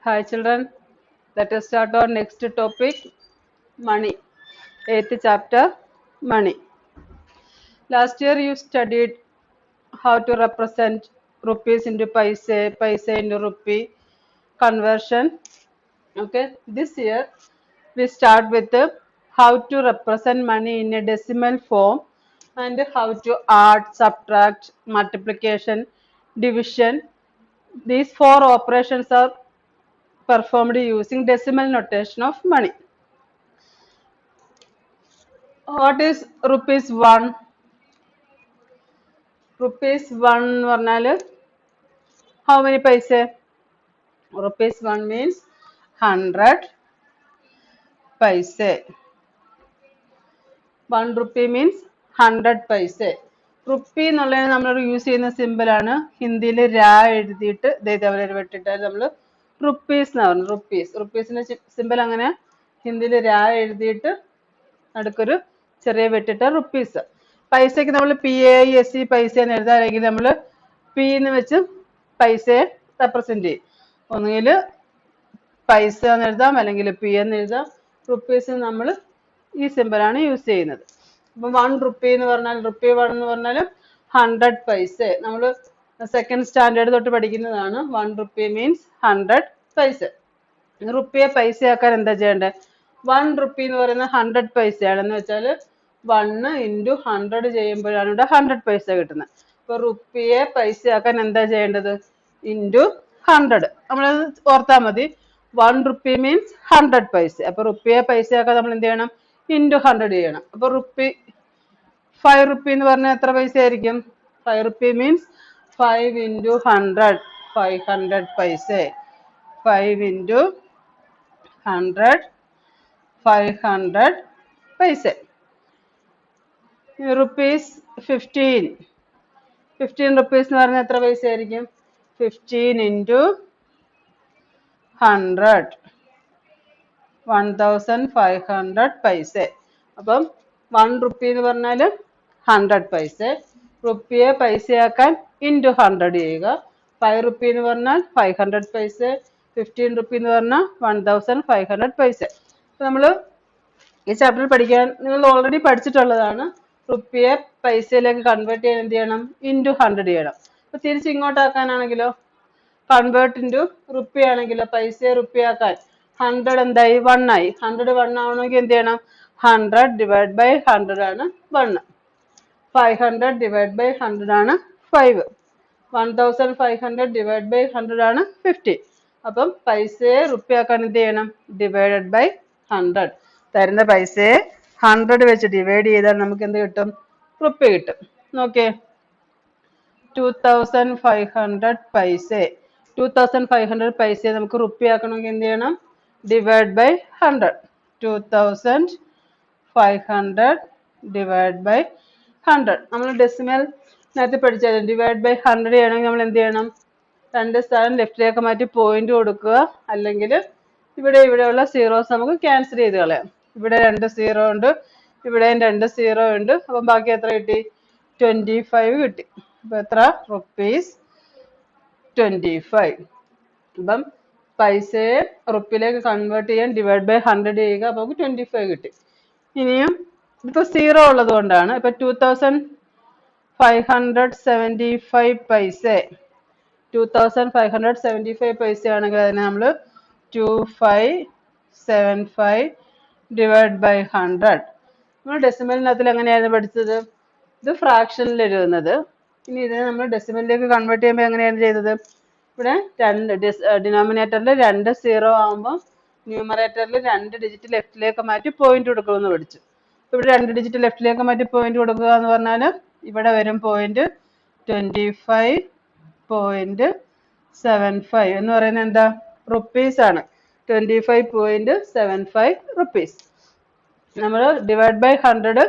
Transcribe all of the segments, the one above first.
Hi children, let us start our next topic, money. 8th chapter, money. Last year you studied how to represent rupees into paise, paise into rupee conversion. Okay, this year we start with how to represent money in a decimal form and how to add, subtract, multiplication, division. These four operations are performed using decimal notation of money. What is rupees 1? Rupees 1 എന്ന് പറഞ്ഞാൽ how many paise? Rupees 1 means 100 paise. 1 rupee means 100 paise. Rupee എന്നുള്ളതിന് നമ്മൾ use ചെയ്യുന്ന സിമ്പിളാണ് ഹിന്ദിയിൽ രാ എഴുതിയിട്ട് ഇതേപോലെ വെട്ടിട്ട് നമ്മൾ റുപ്പീസ് എന്ന് പറഞ്ഞു. റുപ്പീസിന്റെ സിമ്പിൾ അങ്ങനെ ഹിന്ദിയിൽ രാ എഴുതിയിട്ട് നടുക്കൊരു ചെറിയ വെട്ടിട്ട് റുപ്പീസ്. പൈസക്ക് നമ്മൾ PAISE പൈസ എന്ന് എഴുതാം, അല്ലെങ്കിൽ നമ്മൾ പി എന്ന് വെച്ച് പൈസയെ റെപ്രസെന്റ് ചെയ്യും. ഒന്നുകിൽ പൈസ എന്ന് എഴുതാം അല്ലെങ്കിൽ പി എന്ന് എഴുതാം. റുപ്പീസിന് നമ്മൾ ഈ സിമ്പിളാണ് യൂസ് ചെയ്യുന്നത്. അപ്പം 1 rupee എന്ന് പറഞ്ഞാൽ റുപ്പി 1 എന്ന് പറഞ്ഞാൽ 100 പൈസ. നമ്മൾ സെക്കൻഡ് സ്റ്റാൻഡേർഡ് തൊട്ട് പഠിക്കുന്നതാണ്. 1 rupee മീൻസ് 100 പൈസ. റുപ്പിയെ പൈസയാക്കാൻ എന്താ ചെയ്യേണ്ടത്? 1 rupee എന്ന് പറയുന്നത് 100 പൈസയാണെന്ന് വെച്ചാൽ 1 into 100 ചെയ്യുമ്പോഴാണ് ഇവിടെ 100 പൈസ കിട്ടുന്നത്. അപ്പൊ റുപ്പിയെ പൈസയാക്കാൻ എന്താ ചെയ്യേണ്ടത്? ഇൻറ്റു 100. നമ്മളത് ഓർത്താൽ മതി. 1 rupee മീൻസ് 100 പൈസ. അപ്പൊ റുപ്പിയെ പൈസയാക്കാൻ നമ്മൾ എന്ത് ചെയ്യണം? ഇൻറ്റു 100 ചെയ്യണം. അപ്പൊ 5 rupee എന്ന് പറഞ്ഞാൽ എത്ര പൈസ ആയിരിക്കും? 5 rupee മീൻസ് 5 into 100, 500 പൈസ. 5 into 100, 500 പൈസ. റുപ്പീസ് 15 റുപ്പീസ് എന്ന് പറഞ്ഞാൽ എത്ര പൈസ ആയിരിക്കും? 15 into 100, 1500 പൈസ. അപ്പം 1 rupee എന്ന് പറഞ്ഞാൽ 100 പൈസ. റുപ്പിയെ പൈസയാക്കാൻ ഇൻറ്റു 100 ചെയ്യുക. 5 rupee എന്ന് പറഞ്ഞാൽ 500 പൈസ. 15 rupee എന്ന് പറഞ്ഞാൽ 1500 പൈസ. നമ്മൾ ഈ ചാപ്റ്ററിൽ പഠിക്കാൻ നിങ്ങൾ ഓൾറെഡി പഠിച്ചിട്ടുള്ളതാണ്. റുപ്പിയെ പൈസയിലേക്ക് കൺവേർട്ട് ചെയ്യാൻ എന്ത് ചെയ്യണം? ഇൻറ്റു 100 ചെയ്യണം. അപ്പൊ തിരിച്ച് ഇങ്ങോട്ടാക്കാനാണെങ്കിലോ കൺവേർട്ട് ഇൻറ്റു റുപ്പി ആണെങ്കിലോ പൈസയെ റുപ്പിയാക്കാൻ 100 എന്തായി? 1 ആയി. 100 1 ആവണമെങ്കിൽ എന്ത് ചെയ്യണം? 100 divided by 100 ആണ് 1. 500 divided by 100 ആണ് 5. 1500 divided by 100 ആണ് 50. അപ്പം പൈസയെ റുപ്പിയാക്കാൻ എന്ത് ചെയ്യണം? Divided by 100. തരുന്ന പൈസയെ 100 വെച്ച് ഡിവൈഡ് ചെയ്താൽ നമുക്ക് എന്ത് കിട്ടും? റുപ്പി കിട്ടും. നോക്കിയേ, 2500 പൈസ. 2500 പൈസയെ നമുക്ക് റുപ്പി ആക്കണമെങ്കിൽ എന്ത് ചെയ്യണം? Divide by 100. 2500 divide by 100. നമ്മൾ ഡെസിമലിനകത്ത് പഠിച്ചാൽ ഡിവൈഡ് ബൈ 100 ചെയ്യണമെങ്കിൽ നമ്മൾ എന്ത് ചെയ്യണം? 2 സ്ഥാനം ലെഫ്റ്റിലേക്ക് മാറ്റി പോയിന്റ് കൊടുക്കുക, അല്ലെങ്കിൽ ഇവിടെയുള്ള സീറോസ് നമുക്ക് ക്യാൻസൽ ചെയ്ത് കളയാം. ഇവിടെ 2 0 ഉണ്ട്, ഇവിടെയും 2 0 ഉണ്ട്. അപ്പം ബാക്കി എത്ര കിട്ടി? 25 കിട്ടി. അപ്പൊ എത്ര? റുപ്പീസ് 25. അപ്പം പൈസയെ റുപ്പിയിലേക്ക് കൺവേർട്ട് ചെയ്യാൻ ഡിവൈഡ് ബൈ 100 ചെയ്യുക. അപ്പൊ നമുക്ക് 25 കിട്ടി. ഇനിയും ഇപ്പൊ 0 ഉള്ളത് കൊണ്ടാണ്. ഇപ്പൊ 2575 പൈസ. 2575 പൈസ ആണെങ്കിൽ അതിനെ നമ്മൾ 2575 ഡിവൈഡ് ബൈ 100. നമ്മൾ ഡെസിമലിനകത്തിൽ എങ്ങനെയായിരുന്നു പഠിച്ചത്? ഇത് ഫ്രാക്ഷനിൽ എഴുതുന്നത്. ഇനി ഇതിനെ നമ്മൾ ഡെസിമലിലേക്ക് കൺവേർട്ട് ചെയ്യുമ്പോൾ എങ്ങനെയാണ് ചെയ്തത്? ഇവിടെ ഡിനോമിനേറ്ററിൽ 2 0 ആകുമ്പോൾ ന്യൂമറേറ്ററിൽ 2 ഡിജിറ്റ് ലെഫ്റ്റിലേക്ക് മാറ്റി പോയിന്റ് കൊടുക്കുമെന്ന് പഠിച്ചു. ഇവിടെ 2 ഡിജിറ്റ് ലെഫ്റ്റിലേക്ക് മാറ്റി പോയിന്റ് കൊടുക്കുക എന്ന് പറഞ്ഞാൽ ഇവിടെ വരും പോയിന്റ് 25.75 എന്ന് പറയുന്നത് എന്താ? റുപ്പീസ് ആണ്. 25.75 റുപ്പീസ്. നമ്മൾ ഡിവൈഡ് ബൈ 100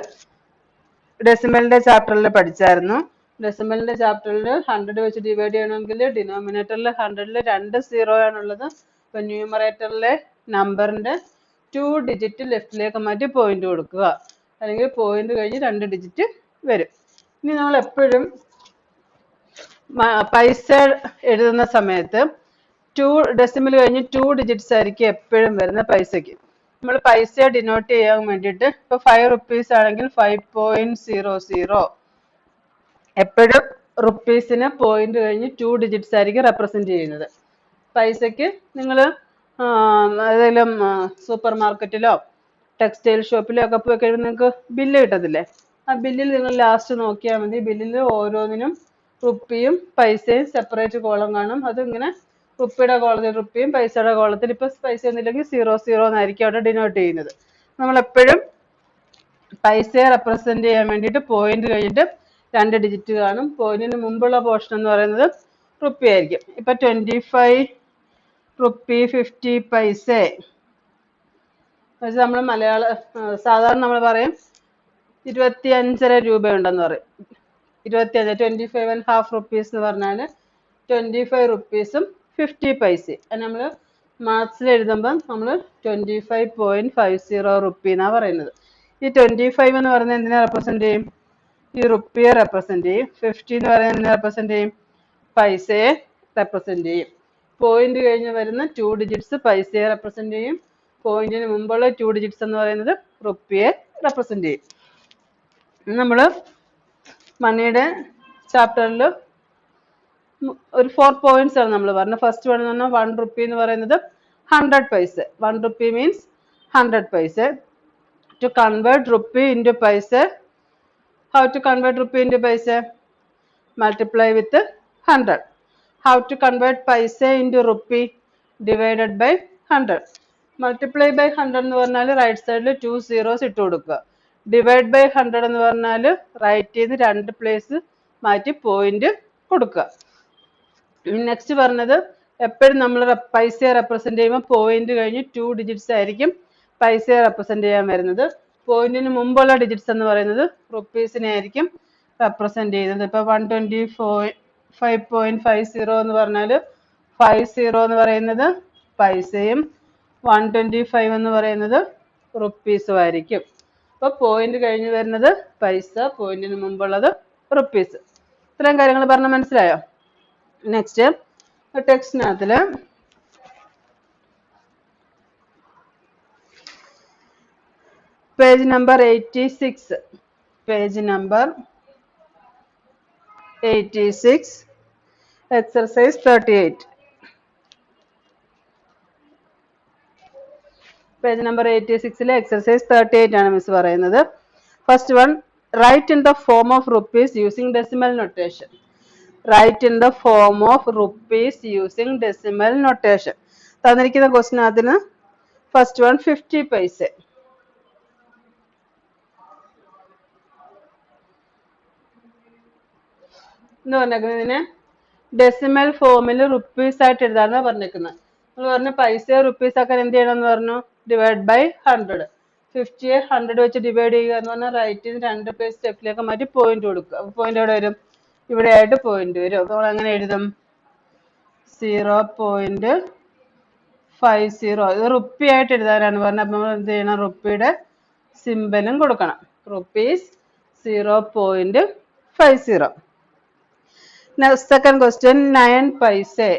ഡെസിമലിന്റെ ചാപ്റ്ററിൽ പഠിച്ചായിരുന്നു. ഡെസിമലിന്റെ ചാപ്റ്ററിൽ 100 വെച്ച് ഡിവൈഡ് ചെയ്യണമെങ്കിൽ ഡിനോമിനേറ്ററിൽ 100ൽ 2 0 ആണുള്ളത്. ഇപ്പൊ ന്യൂമറേറ്ററിലെ നമ്പറിന്റെ 2 ഡിജിറ്റ് ലെഫ്റ്റിലേക്ക് മാറ്റി പോയിന്റ് കൊടുക്കുക, അല്ലെങ്കിൽ പോയിന്റ് കഴിഞ്ഞ് 2 ഡിജിറ്റ് വരും. ഇനി നമ്മൾ എപ്പോഴും പൈസ എഴുതുന്ന സമയത്ത് ഡെസിമൽ കഴിഞ്ഞ് 2 ഡിജിറ്റ്സ് ആയിരിക്കും എപ്പോഴും വരുന്ന പൈസക്ക്. നമ്മൾ പൈസ ഡിനോട്ട് ചെയ്യാൻ വേണ്ടിയിട്ട് ഇപ്പൊ 5 റുപ്പീസ് ആണെങ്കിൽ 5.00 എപ്പോഴും റുപ്പീസിന് പോയിന്റ് കഴിഞ്ഞ് 2 ഡിജിറ്റ്സ് ആയിരിക്കും റെപ്രസെന്റ് ചെയ്യുന്നത്. പൈസക്ക് നിങ്ങൾ ഏതെങ്കിലും സൂപ്പർ മാർക്കറ്റിലോ ടെക്സ്റ്റൈൽ ഷോപ്പിലോ ഒക്കെ പോയി കഴിയുമ്പോൾ നിങ്ങൾക്ക് ബില്ല് കിട്ടത്തില്ലേ? ആ ബില്ലിൽ നിങ്ങൾ ലാസ്റ്റ് നോക്കിയാൽ മതി. ബില്ലിൽ ഓരോന്നിനും റുപ്പിയും പൈസയും സെപ്പറേറ്റ് കോളം കാണും. അതിങ്ങനെ റുപ്പിയുടെ കോളത്തിൽ റുപ്പിയും പൈസയുടെ കോളത്തിൽ ഇപ്പൊ പൈസ ഒന്നുമില്ലെങ്കിൽ 00 എന്നായിരിക്കും അവിടെ ഡിനോട്ട് ചെയ്യുന്നത്. നമ്മൾ എപ്പോഴും പൈസയെ റെപ്രസെന്റ് ചെയ്യാൻ വേണ്ടിയിട്ട് പോയിന്റ് കഴിഞ്ഞിട്ട് 2 ഡിജിറ്റ് കാണും. പോയിന്റിന് മുമ്പുള്ള പോർഷൻ എന്ന് പറയുന്നത് റുപ്പി ആയിരിക്കും. ഇപ്പൊ 25 റുപ്പി 50 പൈസ നമ്മൾ സാധാരണ നമ്മൾ പറയും 25.5 രൂപയുണ്ടെന്ന് പറയും. 25.5 റുപ്പീസ് എന്ന് പറഞ്ഞാൽ 25 റുപ്പീസും 50 പൈസയും. നമ്മൾ മാത്സിൽ എഴുതുമ്പം നമ്മൾ 25.50 റുപ്പി എന്നാണ് പറയുന്നത്. ഈ 25 എന്ന് പറയുന്നത് എന്തിനെ റെപ്രസെന്റ് ചെയ്യും? ഈ റുപ്പിയെ റെപ്രസെന്റ് ചെയ്യും. 50 എന്ന് പറയുന്നത് എന്തിനെ റെപ്രസെന്റ് ചെയ്യും? പൈസയെ റെപ്രസെന്റ് ചെയ്യും. പോയിന്റ് കഴിഞ്ഞ് വരുന്ന 2 ഡിജിറ്റ്സ് പൈസയെ റെപ്രസെന്റ് ചെയ്യും. പോയിന്റിന് മുമ്പുള്ള 2 ഡിജിറ്റ്സ് എന്ന് പറയുന്നത് റുപ്പിയെ റെപ്രസെന്റ് ചെയ്യും. നമ്മൾ മണിയുടെ ചാപ്റ്ററിൽ ഒരു 4 പോയിന്റ്സ് ആണ് നമ്മൾ പറഞ്ഞത്. ഫസ്റ്റ് വൺ എന്ന് പറഞ്ഞാൽ 1 റുപ്പി എന്ന് പറയുന്നത് 100 പൈസ. 1 റുപ്പി മീൻസ് 100 പൈസ. ടു കൺവേർട്ട് റുപ്പി ഇൻറ്റു പൈസ, how to convert rupee into paisa? Multiply with 100. How to convert paisa into rupee? Divided by 100. Multiply by 100 എന്ന് പറഞ്ഞാൽ റൈറ്റ് സൈഡിൽ 2 zeros ഇട്ട് കൊടുക്കുക. ഡിവൈഡ് ബൈ 100 എന്ന് പറഞ്ഞാൽ റൈറ്റ് ചെയ്ത് 2 പ്ലേസ് മാറ്റി പോയിന്റ് കൊടുക്കുക. നെക്സ്റ്റ് പറഞ്ഞത് എപ്പോഴും നമ്മൾ പൈസയെ റെപ്രസെന്റ് ചെയ്യുമ്പോൾ പോയിന്റ് കഴിഞ്ഞ് 2 ഡിജിറ്റ്സ് ആയിരിക്കും പൈസയെ റെപ്രസെന്റ് ചെയ്യാൻ വരുന്നത്. പോയിന്റിന് മുമ്പുള്ള ഡിജിറ്റ്സ് എന്ന് പറയുന്നത് റുപ്പീസിനെ ആയിരിക്കും റെപ്രസെന്റ് ചെയ്യുന്നത്. ഇപ്പൊ 125.50 എന്ന് പറഞ്ഞാൽ 50 എന്ന് പറയുന്നത് പൈസയും 125 എന്ന് പറയുന്നത് റുപ്പീസും ആയിരിക്കും. അപ്പൊ പോയിന്റ് കഴിഞ്ഞ് വരുന്നത് പൈസ, പോയിന്റിന് മുമ്പുള്ളത് റുപ്പീസ്. ഇത്രയും കാര്യങ്ങൾ പറഞ്ഞാൽ മനസ്സിലായോ? നെക്സ്റ്റ് ടെക്സ്റ്റിനകത്തില് page number 86, page number 86, exercise 38. Page number 86 exercise 38 ആണ് മിസ് പറയുന്നത്. First one, right in the form of rupees using decimal notation. Right in the form of rupees using decimal notation. തന്നിരിക്കുന്ന question അതിന് first one 50 paisa. എന്ന് പറഞ്ഞേക്കുന്നത് ഇതിനെ decimal ഫോമിൽ rupees ആയിട്ട് എഴുതാനാണ് പറഞ്ഞേക്കുന്നത്. നമ്മൾ പറഞ്ഞു പൈസ റുപ്പീസ് ആക്കാൻ എന്ത് ചെയ്യണം എന്ന് പറഞ്ഞു? Divide by 100. 50യെ 100 വെച്ച് ഡിവൈഡ് ചെയ്യുക എന്ന് പറഞ്ഞാൽ റൈറ്റ് 2 പ്ലേസ് സ്റ്റെപ്പിലേക്ക് മാറ്റി പോയിന്റ് കൊടുക്കുക. പോയിന്റ് എവിടെ വരും? ഇവിടെ ആയിട്ട് പോയിന്റ് വരും. അപ്പോൾ നമ്മൾ എങ്ങനെ എഴുതും? 0.50. ഇത് റുപ്പി ആയിട്ട് എഴുതാനാണ് പറഞ്ഞത്. അപ്പോൾ നമ്മൾ എന്ത് ചെയ്യണം? റുപ്പിയുടെ സിമ്പലും കൊടുക്കണം. Rupees 0.50. Now second question, 9 paise.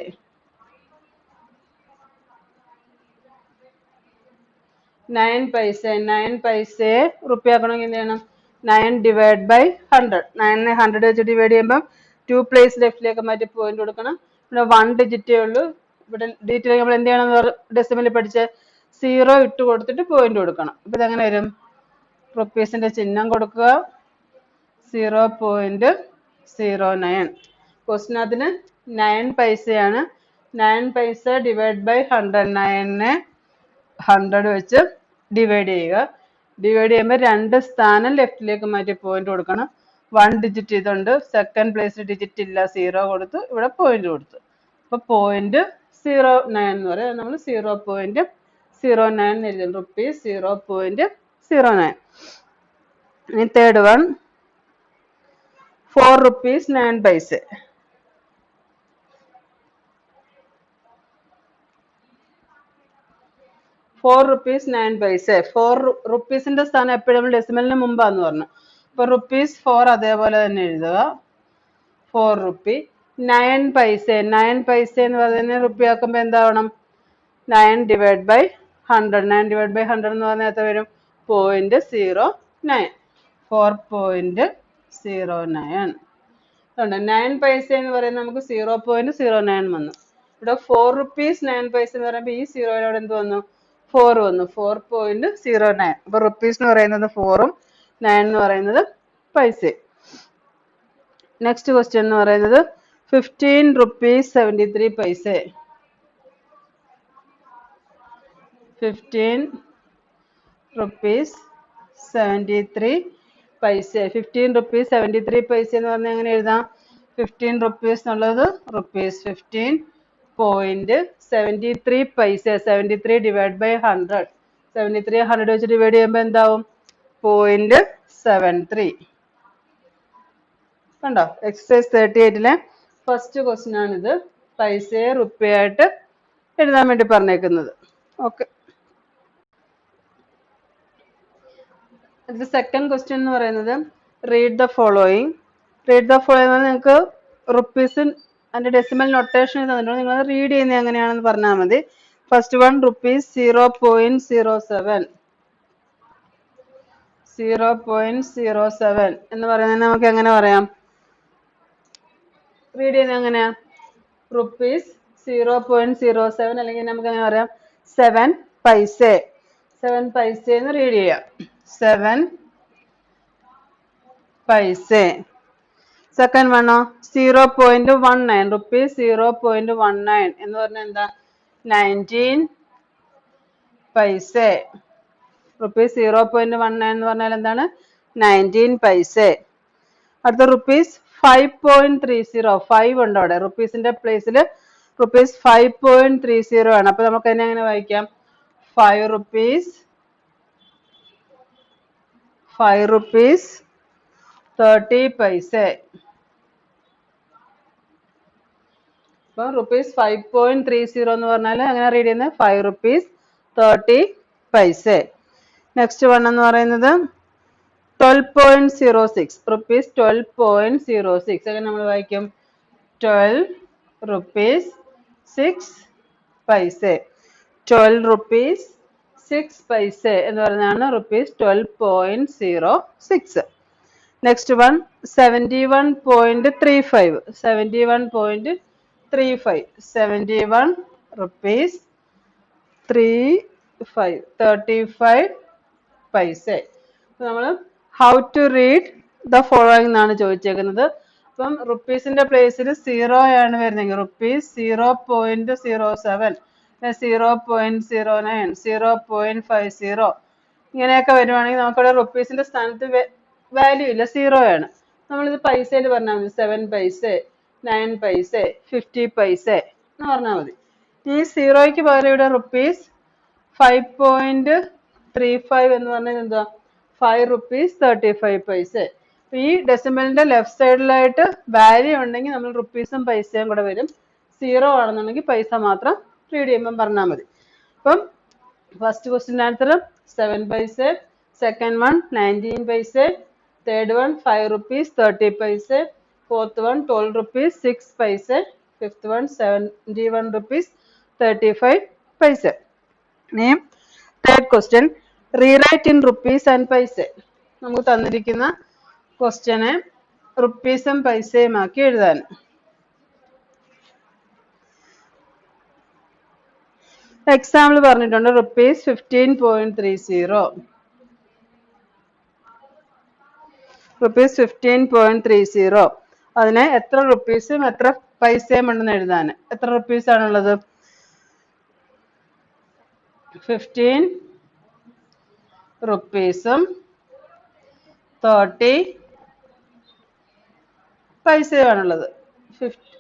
9 paise. 9 paise rupee ആക്കണമെങ്കിൽ എന്ത് ചെയ്യണം? 9 ഡിവൈഡ് ബൈ 100. 9നെ 100 വെച്ച് ഡിവൈഡ് ചെയ്യുമ്പോൾ 2 പ്ലേസ് ലെഫ്റ്റിലേക്ക് മാറ്റി പോയിന്റ് കൊടുക്കണം. ഇവിടെ 1 ഡിജിറ്റേ ഉള്ളൂ. ഇവിടെ ഡിജിറ്റ് നമ്മൾ എന്ത് ചെയ്യണം? ഡെസിമലിൽ പഠിച്ച് 0 ഇട്ട് കൊടുത്തിട്ട് പോയിന്റ് കൊടുക്കണം. അപ്പൊ ഇതെങ്ങനെ വരും? റുപ്പീസിന്റെ ചിഹ്നം കൊടുക്കുക, 0.09. ക്വസ്റ്റിനകത്തിന് 9 പൈസയാണ്. 9 പൈസ ഡിവൈഡ് ബൈ 100. 9നെ 100 വെച്ച് ഡിവൈഡ് ചെയ്യുക. ഡിവൈഡ് ചെയ്യുമ്പോൾ 2 സ്ഥാനം ലെഫ്റ്റിലേക്ക് മാറ്റി പോയിന്റ് കൊടുക്കണം. 1 ഡിജിറ്റ് ഇതുണ്ട്, സെക്കൻഡ് പ്ലേസിൽ ഡിജിറ്റ് ഇല്ല, 0 കൊടുത്തു, ഇവിടെ പോയിന്റ് കൊടുത്തു. അപ്പൊ 0.09 എന്ന് പറയാം. നമ്മൾ 0.09 എഴുതും. റുപ്പീസ് 0.09. ഇനി third one, 4 rupees 9 paise. 4 rupees 9 paise. 4 റുപ്പീസിന്റെ സ്ഥാനം എപ്പോഴും നമ്മൾ ഡെസിമലിന് മുമ്പാന്ന് പറഞ്ഞു. അപ്പൊ റുപ്പീസ് 4 അതേപോലെ തന്നെ എഴുതുക. 4 റുപ്പി. 9 പൈസ. 9 പൈസ എന്ന് പറയുന്നത് റുപ്പി ആക്കുമ്പോൾ എന്താവണം? 9 ഡിവൈഡ് ബൈ 100. 9 ഡിവൈഡ് ബൈ 100 എന്ന് പറഞ്ഞാൽ എത്ര വരും? 0.09. 4.09. 9 പൈസ എന്ന് പറയുന്നത് നമുക്ക് 0.09 വന്നു. ഇവിടെ 4 റുപ്പീസ് 9 പൈസ എന്ന് പറയുമ്പോൾ ഈ സീറോയിലൂടെ എന്ത് വന്നു? 4 വന്നു. 4.09. അപ്പൊ റുപ്പീസ് എന്ന് പറയുന്നത് 4ഉം 9 എന്ന് പറയുന്നത് പൈസ. നെക്സ്റ്റ് ക്വസ്റ്റ്യൻ എന്ന് പറയുന്നത് 15 റുപ്പീസ് 73 പൈസ. 15 റുപ്പീസ് 73 പൈസ. 15 റുപ്പീസ് 73 പൈസ എന്ന് പറഞ്ഞാൽ എങ്ങനെ എഴുതാം? 15 റുപ്പീസ് എന്നുള്ളത് റുപ്പീസ് 15.73 പൈസ. 73 ഡിവൈഡ് ബൈ 100. 73 100 വെച്ച് ഡിവൈഡ് ചെയ്യുമ്പോൾ എന്താവും? 0.73. കണ്ടോ? എക്സസൈസ് 38ലെ ഫസ്റ്റ് ക്വസ്റ്റ്യൻ ആണിത്. പൈസയെ റുപ്പിയായിട്ട് എഴുതാൻ വേണ്ടി പറഞ്ഞേക്കുന്നത്. ഓക്കെ. സെക്കൻഡ് ക്വസ്റ്റ്യൻ എന്ന് പറയുന്നത് read the following. Read the following നിങ്ങൾക്ക് റുപ്പീസ് അതിന്റെ ഡെസിമൽ നൊട്ടേഷൻ തന്നിട്ടുണ്ട്. നിങ്ങൾ റീഡ് ചെയ്യുന്നത് എങ്ങനെയാണെന്ന് പറഞ്ഞാൽ മതി. First one rupees 0.07. 0.07 എന്ന് പറയുന്നത് നമുക്ക് എങ്ങനെ പറയാം? റീഡ് ചെയ്യുന്നത് എങ്ങനെയാ? റുപ്പീസ് 0.07 അല്ലെങ്കിൽ നമുക്ക് എങ്ങനെ പറയാം? 7 പൈസ. 7 പൈസ എന്ന് റീഡ് ചെയ്യാം. 7 പൈസ. സെക്കൻഡ് വണ്ണോ 0.19. റുപ്പീസ് 0.19 എന്ന് പറഞ്ഞാൽ എന്താ? 19 പൈസ. റുപ്പീസ് 0.19 എന്ന് പറഞ്ഞാൽ എന്താണ്? 19 പൈസ. അടുത്ത റുപ്പീസ് 5.30. 5 ഉണ്ട് അവിടെ. റുപ്പീസിന്റെ പ്ലേസിൽ റുപ്പീസ് 5.30 ആണ്. അപ്പൊ നമുക്ക് അതിനെ എങ്ങനെ വായിക്കാം? 5 റുപ്പീസ് 30 പൈസ. അപ്പൊ റുപ്പീസ് 5.30 എന്ന് പറഞ്ഞാൽ അങ്ങനെ റീഡ് ചെയ്യുന്നത് 5 റുപ്പീസ് 30 പൈസ. നെക്സ്റ്റ് വൺ എന്ന് പറയുന്നത് 12.06. റുപ്പീസ് 12.06. അങ്ങനെ നമ്മൾ വായിക്കും 12 റുപ്പീസ് 6 പൈസ. 12 റുപ്പീസ് 6 പൈസ എന്ന് പറഞ്ഞാണ് rupees 12.06. Next one 71.35. 71.35. 71 rupees 35 paise. നമ്മൾ how to read the following എന്നാണ് ചോദിച്ചേക്കുന്നത്. അപ്പം റുപ്പീസിന്റെ പ്ലേസിൽ 0 ആണ് വരുന്നെങ്കിൽ റുപ്പീസ് 0.07, 0.09, 0.50 ഇങ്ങനെയൊക്കെ വരുവാണെങ്കിൽ നമുക്കിവിടെ റുപ്പീസിന്റെ സ്ഥാനത്ത് വാല്യൂ ഇല്ല, 0 ആണ്. നമ്മളിത് പൈസയിൽ പറഞ്ഞാൽ മതി. 7 പൈസ, 9 പൈസ, 50 പൈസ എന്ന് പറഞ്ഞാൽ മതി. ഈ 0യ്ക്ക് പകരം ഇവിടെ റുപ്പീസ് 5.35 എന്ന് പറഞ്ഞാൽ എന്താ? 5 റുപ്പീസ് 35 പൈസ. ഈ ഡെസിമലിന്റെ ലെഫ്റ്റ് സൈഡിലായിട്ട് വാല്യൂ ഉണ്ടെങ്കിൽ നമ്മൾ റുപ്പീസും പൈസയും കൂടെ വരും. 0 ആണെന്നുണ്ടെങ്കിൽ പൈസ മാത്രം റീഡ് ചെയ്യുമ്പോൾ പറഞ്ഞാൽ മതി. അപ്പം ഫസ്റ്റ് ക്വസ്റ്റ്യൻ ആൻസർ 7 പൈസ, സെക്കൻഡ് വൺ 19 പൈസ, തേർഡ് വൺ 5 റുപ്പീസ് 30 പൈസ, ഫോർത്ത് വൺ 12 റുപ്പീസ് 6 പൈസ, ഫിഫ്ത്ത് വൺ 71 റുപ്പീസ് 35 പൈസ. ഇനി third question rewrite in rupees and പൈസ. നമുക്ക് തന്നിരിക്കുന്ന ക്വസ്റ്റ്യനെ റുപ്പീസും പൈസയും ആക്കി എഴുതാൻ. എക്സാമ്പിൾ പറഞ്ഞിട്ടുണ്ട് റുപ്പീസ് 15.30. റുപ്പീസ് 15.30. അതിന് എത്ര റുപ്പീസും എത്ര പൈസയും ഉണ്ടെന്ന് എഴുതാൻ. എത്ര റുപ്പീസ് ആണുള്ളത്? 15 റുപ്പീസും 30 പൈസയുമാണുള്ളത്.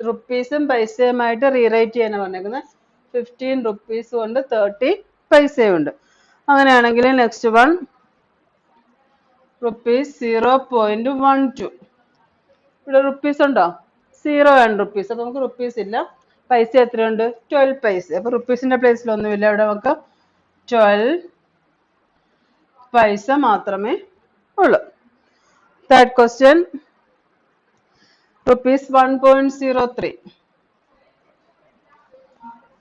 റുപ്പീസും പൈസയുമായിട്ട് റീറൈറ്റ് ചെയ്യാനാണ് പറഞ്ഞേക്കുന്നത്. 15 റുപ്പീസും ഉണ്ട്, 30 പൈസയും ഉണ്ട്. അങ്ങനെയാണെങ്കിൽ നെക്സ്റ്റ് വൺ റുപ്പീസ് 0.12. ഇവിടെ റുപ്പീസ് ഉണ്ടോ? 0 ആണ് റുപ്പീസ്. അപ്പൊ നമുക്ക് റുപ്പീസ് ഇല്ല. പൈസ എത്രയുണ്ട്? 12 പൈസ. അപ്പൊ റുപ്പീസിന്റെ പ്ലേസിൽ ഒന്നുമില്ല. ഇവിടെ നമുക്ക് 12 പൈസ മാത്രമേ ഉള്ളൂ. Third question rupees 1.03.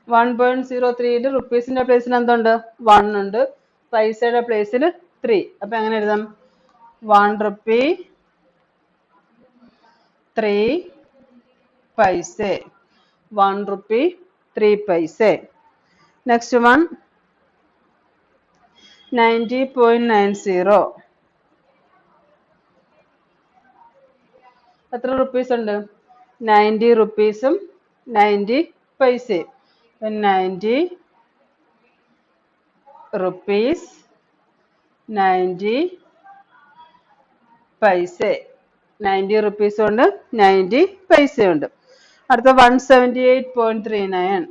1.03 റുപ്പീസിന്റെ പ്ലേസിൽ എന്തുണ്ട്? 1 ഉണ്ട്. പൈസയുടെ പ്ലേസിൽ 3. അപ്പൊ എങ്ങനെ എഴുതാം? 1 rupee 3 paise. 1 rupee 3 paise. Next one 90.90. എത്ര റുപ്പീസ് ഉണ്ട്? 90 റുപ്പീസും 90 പൈസയും. 90 rupees 90 പൈസ. 90 റുപ്പീസ് ഉണ്ട്, 90 പൈസ ഉണ്ട്. അടുത്ത 178.39.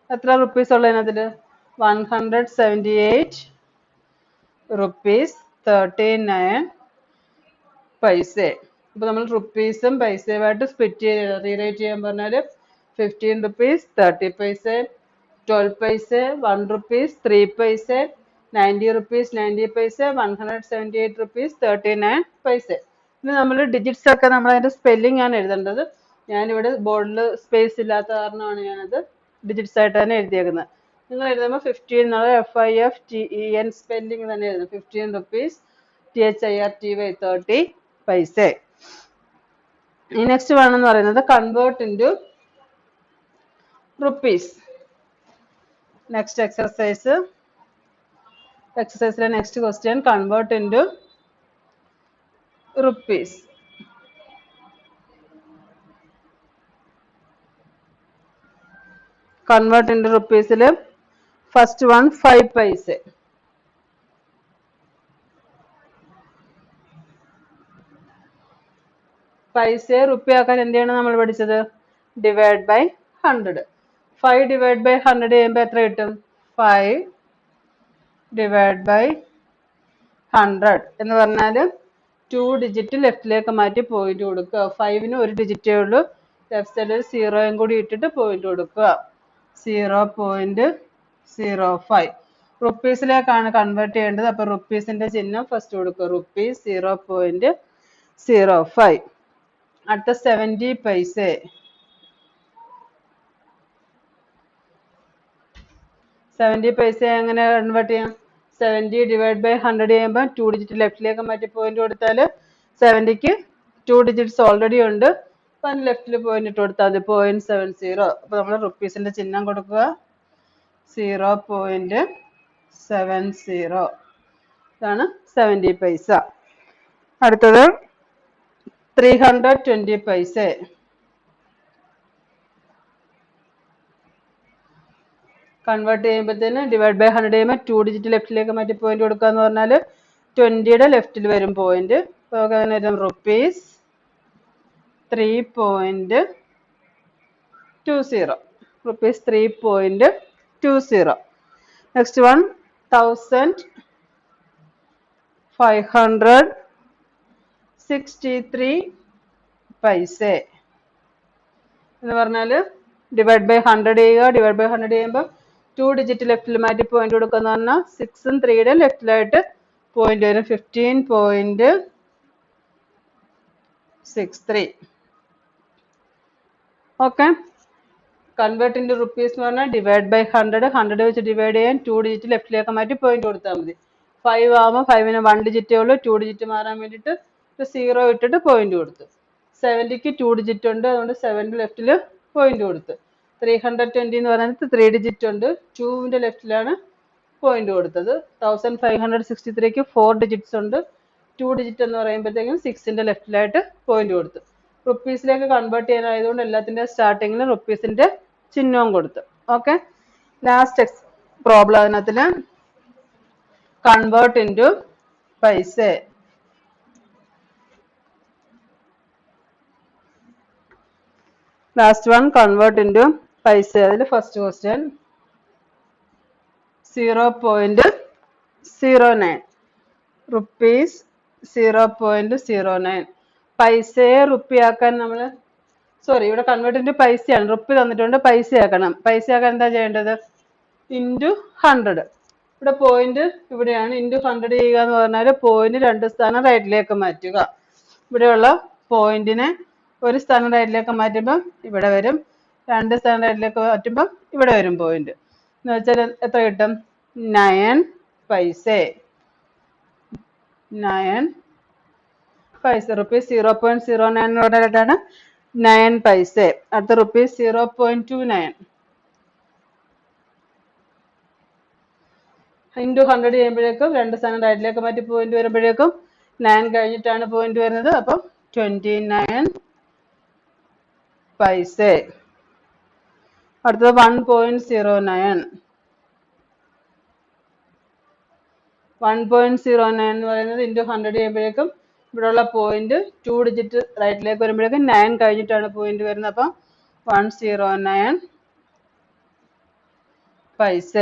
എത്ര റുപ്പീസ് ഉള്ളതിനകത്തില്? 178 റുപ്പീസ് 39 പൈസ. അപ്പൊ നമ്മൾ റുപ്പീസും പൈസയുമായിട്ട് സ്പ്ലിറ്റ് ചെയ്ത് റീറൈറ്റ് ചെയ്യാൻ പറഞ്ഞാല് 15 റുപ്പീസ് 30 പൈസ, 12 പൈസ, 1 റുപ്പീസ് 3 പൈസ, 90 റുപ്പീസ് 90 പൈസ, 178 റുപ്പീസ് 39 പൈസ. ഇനി നമ്മൾ ഡിജിറ്റ്സ് ഒക്കെ നമ്മൾ അതിന്റെ സ്പെല്ലിംഗ് ആണ് എഴുതേണ്ടത്. ഞാനിവിടെ ബോർഡിൽ സ്പേസ് ഇല്ലാത്ത കാരണമാണ് ഞാനത് ഡിജിറ്റ്സ് ആയിട്ട് തന്നെ എഴുതിയേക്കുന്നത്. നിങ്ങൾ എഴുതുമ്പോൾ 15 എന്നുള്ള FIFTEN സ്പെല്ലിംഗ് തന്നെ എഴുതും. 15 റുപ്പീസ് THIRTY 30 പൈസ. ഈ നെക്സ്റ്റ് വേണമെന്ന് പറയുന്നത് കൺവേർട്ട് ഇൻറ്റു റുപ്പീസ്. നെക്സ്റ്റ് എക്സർസൈസിലെ next question convert into rupees. Convert into റുപ്പീസിൽ ഫസ്റ്റ് വൺ 5 പൈസ. പൈസയെ റുപ്പിയാക്കാൻ എന്ത് ചെയ്യണം നമ്മൾ പഠിച്ചത്? Divide by 100. 5 ഡിവൈഡ് ബൈ 100 ചെയ്യുമ്പോൾ എത്ര കിട്ടും? 5 ഡിവൈഡ് ബൈ 100 എന്ന് പറഞ്ഞാൽ 2 ഡിജിറ്റ് ലെഫ്റ്റിലേക്ക് മാറ്റി പോയിന്റ് കൊടുക്കുക. 5ന് ഒരു ഡിജിറ്റേ ഉള്ളൂ. ലെഫ്റ്റ് സൈഡിൽ 0 കൂടി ഇട്ടിട്ട് പോയിന്റ് കൊടുക്കുക. 0.05. റുപ്പീസിലേക്കാണ് കൺവേർട്ട് ചെയ്യേണ്ടത്. അപ്പൊ റുപ്പീസിന്റെ ചിഹ്നം ഫസ്റ്റ് കൊടുക്കുക. റുപ്പീസ് 0.05. അടുത്ത 70 പൈസ. 70 പൈസ എങ്ങനെ കൺവേർട്ട് ചെയ്യാം? 70 ഡിവൈഡ് ബൈ 100 ചെയ്യുമ്പോൾ 2 ഡിജിറ്റ് ലെഫ്റ്റിലേക്ക് മാറ്റി പോയിന്റ് കൊടുത്താൽ 70ക്ക് 2 ഡിജിറ്റ്സ് ഓൾറെഡി ഉണ്ട്. അപ്പൊ അതിന് ലെഫ്റ്റിൽ പോയിന്റ് ഇട്ട് കൊടുത്താൽ മതി. 0.70. അപ്പൊ നമ്മൾ റുപ്പീസിന്റെ ചിഹ്നം കൊടുക്കുക. 0.70. ഇതാണ് 70 പൈസ. അടുത്തത് 320 പൈസ. കൺവേർട്ട് ചെയ്യുമ്പോഴത്തേന് ഡിവൈഡ് ബൈ 100 ചെയ്യുമ്പോൾ 2 ഡിജിറ്റ് ലെഫ്റ്റിലേക്ക് മാറ്റി പോയിന്റ് കൊടുക്കുക എന്ന് പറഞ്ഞാൽ 20യുടെ ലെഫ്റ്റിൽ വരും പോയിന്റ്. അപ്പോൾ റുപ്പീസ് 3.20. റുപ്പീസ് 3.20. നെക്സ്റ്റ് വൺ 1563 പൈസ എന്ന് പറഞ്ഞാൽ ഡിവൈഡ് ബൈ 100 ചെയ്യുക. ഡിവൈഡ് ബൈ 100 ചെയ്യുമ്പോൾ 2 ഡിജിറ്റ് ലെഫ്റ്റിൽ മാറ്റി പോയിന്റ് കൊടുക്കുക എന്ന് പറഞ്ഞാൽ 6ഉം 3യുടെ ലെഫ്റ്റിലായിട്ട് പോയിന്റ് വരും. 15.63. ഓക്കെ. കൺവേർട്ട് ഇൻറ്റു റുപ്പീസ് എന്ന് പറഞ്ഞാൽ ഡിവൈഡ് ബൈ 100 വെച്ച് ഡിവൈഡ് ചെയ്യാൻ 2 ഡിജിറ്റ് ലെഫ്റ്റിലേക്ക് മാറ്റി പോയിന്റ് കൊടുത്താൽ മതി. 5 ആകുമ്പോൾ 5ന് 1 ഡിജിറ്റേ ഉള്ളൂ. 2 ഡിജിറ്റ് മാറാൻ വേണ്ടിയിട്ട് 0 ഇട്ടിട്ട് പോയിന്റ് കൊടുത്തു. 70ക്ക് 2 ഡിജിറ്റ് ഉണ്ട്. അതുകൊണ്ട് 7 ലെഫ്റ്റിൽ പോയിന്റ് കൊടുത്തു. 320 എന്ന് പറയുന്നത് 3 ഡിജിറ്റ് ഉണ്ട്. 2ന്റെ ലെഫ്റ്റിലാണ് പോയിന്റ് കൊടുത്തത്. 1563ക്ക് 4 ഡിജിറ്റ്സ് ഉണ്ട്. 2 ഡിജിറ്റ് എന്ന് പറയുമ്പോഴത്തേക്കും 6ന്റെ ലെഫ്റ്റിലായിട്ട് പോയിന്റ് കൊടുത്തു. റുപ്പീസിലേക്ക് കൺവേർട്ട് ചെയ്യാനായതുകൊണ്ട് എല്ലാത്തിന്റെ സ്റ്റാർട്ടിങ്ങിൽ റുപ്പീസിന്റെ ചിഹ്നവും കൊടുത്തു. ഓക്കെ. ലാസ്റ്റ് പ്രോബ്ലം അതിനകത്തിന് convert into paisa. Last one convert into paisa. അതിൽ ഫസ്റ്റ് ക്വസ്റ്റ്യൻ 0.09 റുപ്പീസ് 0.09. പൈസയെ റുപ്പിയാക്കാൻ നമ്മൾ ഇവിടെ കൺവേർട്ട് ഇൻറ്റു പൈസയാണ്. റുപ്പി തന്നിട്ടുണ്ട്, പൈസയാക്കണം. പൈസയാക്കാൻ എന്താ ചെയ്യേണ്ടത്? ഇൻറ്റു 100. ഇവിടെ പോയിന്റ് ഇവിടെയാണ്. ഇൻറ്റു 100 ചെയ്യുക എന്ന് പറഞ്ഞാൽ പോയിന്റ് 2 സ്ഥാനം റൈറ്റിലേക്ക് മാറ്റുക. ഇവിടെയുള്ള പോയിന്റിനെ ഒരു സ്ഥാനം റൈറ്റിലേക്ക് മാറ്റുമ്പം ഇവിടെ വരും, 2 സ്ഥാനം റൈറ്റിലേക്ക് മാറ്റുമ്പം ഇവിടെ വരും പോയിന്റ്. എന്ന് വെച്ചാൽ എത്ര കിട്ടും? 9 പൈസ. 9 പൈസ. റുപ്പീസ് 0.09 എന്ന് പറഞ്ഞാൽ 9 പൈസ. അടുത്ത റുപ്പീസ് 0.29 ഇൻറ്റു 100 ചെയ്യുമ്പോഴേക്കും 2 സ്ഥാനം റൈറ്റിലേക്ക് മാറ്റി പോയിന്റ് വരുമ്പോഴേക്കും 9 കഴിഞ്ഞിട്ടാണ് പോയിന്റ് വരുന്നത്. അപ്പം 29 പൈസ. അടുത്തത് 1.09. 1.09 എന്ന് പറയുന്നത് ഇൻറ്റു 100 ചെയ്യുമ്പോഴേക്കും ഇവിടെയുള്ള പോയിന്റ് 2 ഡിജിറ്റ് റൈറ്റിലേക്ക് വരുമ്പോഴേക്കും 9 കഴിഞ്ഞിട്ടാണ് പോയിന്റ് വരുന്നത്. അപ്പം 109 പൈസ.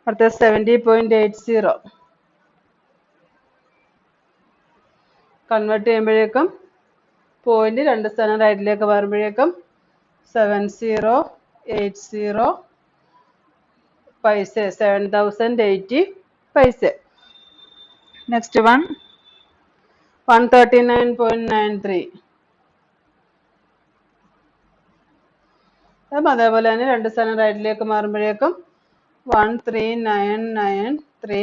അടുത്തത് 70.80. കൺവേർട്ട് ചെയ്യുമ്പോഴേക്കും പോയിന്റ് 2 സ്ഥാനം റൈറ്റിലേക്ക് മാറുമ്പോഴേക്കും 7080 പൈസ. 7080 പൈസ. നെക്സ്റ്റ് 139.93. അതേപോലെ തന്നെ 2 സ്ഥാനം റൈറ്റിലേക്ക് മാറുമ്പോഴേക്കും 13993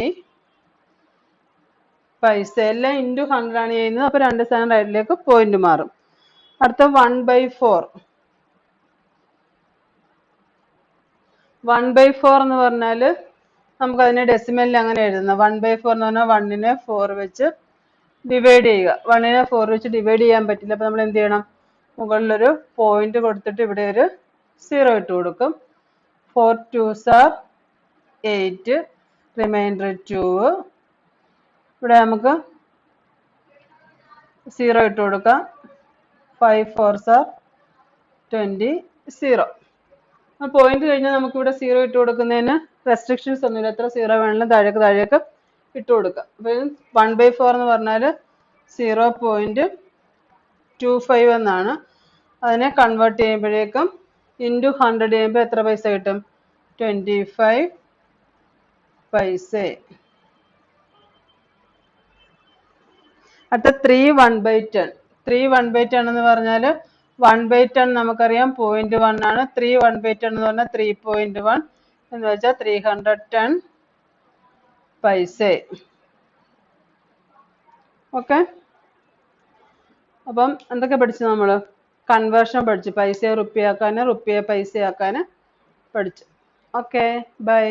പൈസ. എല്ലാം ഇൻറ്റു 100 ആണ് ചെയ്യുന്നത്. അപ്പോൾ 2 സ്ഥാനം റൈറ്റിലേക്ക് പോയിന്റ് മാറും. അടുത്ത 1/4. 1/4 എന്ന് പറഞ്ഞാൽ നമുക്കതിനെ ഡെസിമലിൽ അങ്ങനെ എഴുതുന്നത്. 1/4 എന്ന് പറഞ്ഞാൽ 1നെ 4 വെച്ച് ഡിവൈഡ് ചെയ്യുക. 1നെ 4 വെച്ച് ഡിവൈഡ് ചെയ്യാൻ പറ്റില്ല. അപ്പോൾ നമ്മൾ എന്ത് ചെയ്യണം? മുകളിലൊരു പോയിന്റ് കൊടുത്തിട്ട് ഇവിടെ ഒരു 0 ഇട്ട് കൊടുക്കും. 4 2s are 8, റിമൈൻഡർ 2. ഇവിടെ നമുക്ക് 0 ഇട്ട് കൊടുക്കാം. 5 4s are 20, 0. പോയിന്റ് കഴിഞ്ഞാൽ നമുക്ക് ഇവിടെ 0 ഇട്ട് കൊടുക്കുന്നതിന് റെസ്ട്രിക്ഷൻസ് ഒന്നുമില്ല. എത്ര 0 വേണമെങ്കിലും താഴേക്ക് ഇട്ട് കൊടുക്കാം. അപ്പൊ 1/4 എന്ന് പറഞ്ഞാൽ 0.25 എന്നാണ്. അതിനെ കൺവേർട്ട് ചെയ്യുമ്പോഴേക്കും ഇൻറ്റു 100 ചെയ്യുമ്പോൾ എത്ര പൈസ കിട്ടും? 25 പൈസ. അടുത്ത 3 1/10. 3 1/10 എന്ന് പറഞ്ഞാൽ 1/10 നമുക്കറിയാം 0.1 ആണ്. 3 1/10 എന്ന് പറഞ്ഞാൽ 3.1 എന്ന് വെച്ചാൽ 310 പൈസ. ഓക്കെ. അപ്പം എന്തൊക്കെ പഠിച്ചു? നമ്മൾ കൺവേർഷൻ പഠിച്ചു. പൈസയെ റുപ്പിയാക്കാൻ, റുപ്പിയെ പൈസയാക്കാൻ പഠിച്ചു. Okay, by.